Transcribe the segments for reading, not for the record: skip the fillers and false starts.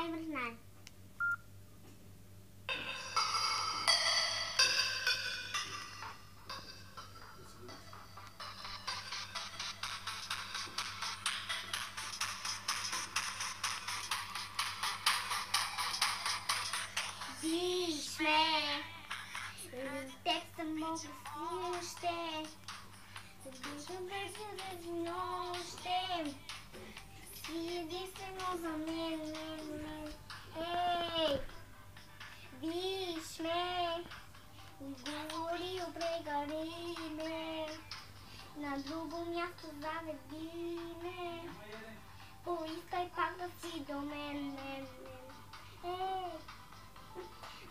най-вързнай. Виж ме, текста мога ще виждам без нощем. Си единствено за мен. Ей, виж ме, говори, опрегари ме, на друго място заведи ме, поискай пак да си до мен. Ей,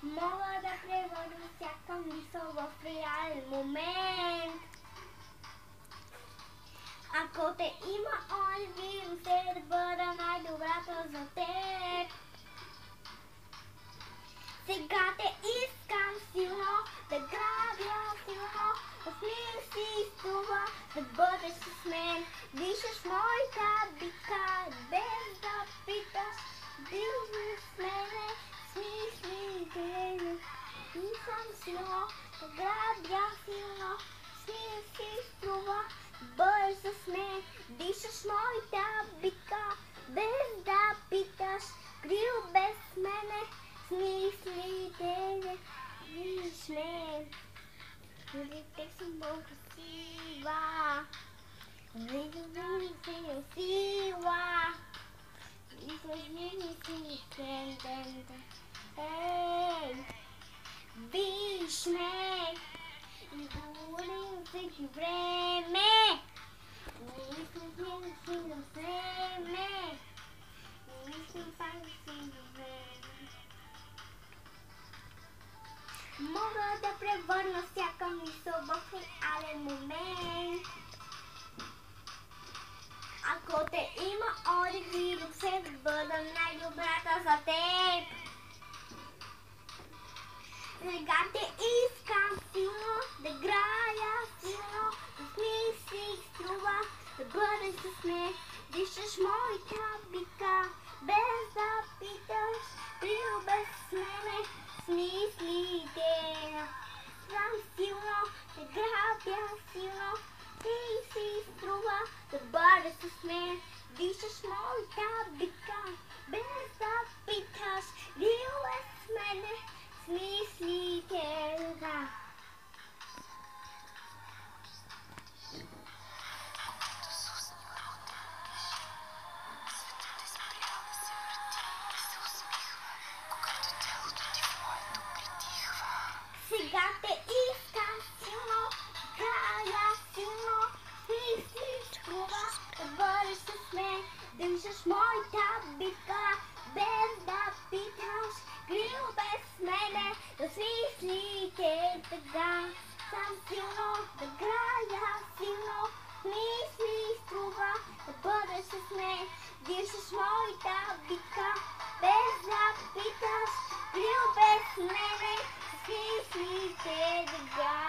мога да превърна всяка мисъл в реален момент. Ако те има, вирус е да бъда най-добрата за теб. Сега те искам силно, да грабя силно, да си струва, да бъдеш с мен. Дишаш моята бика, без да питаш, бил с мене, смислите ми. Искам силно, да грабя силно, си струва, бъдеш с мен. Дишаш моята бика, без да питаш, крил без мене, смислите ми. Виж ме, тек съм по-красива, виждам си сила, излъжни си трендента. Ей, виж ме, говорим всеки време, излъжни си на време, мислим пак да си на време. Мога да превърна всяка мисъл в реален момент. Ако те има, вирус се да бъда най-добрата за теб. Сега те искам силно, да грая силно, да смисли струва, да бъдеш с мен. Дишаш моята бика, без да питаш, прил без мене, смислите. Знам силно, да грабя силно, ти си струва, да бъдеш с мен. Дишаш моята бика, без да питаш, прил без мене, смислите. Сега те искам силно, грая силно, смисли струва, да бъдеш с мен. Държаш моята бика, без да питаш, крил без мене, да смислите така. Сам силно, да грая силно, смисли струва, да бъдеш с мен. Държаш моята бика, без да питаш, крил без мене, смислите така.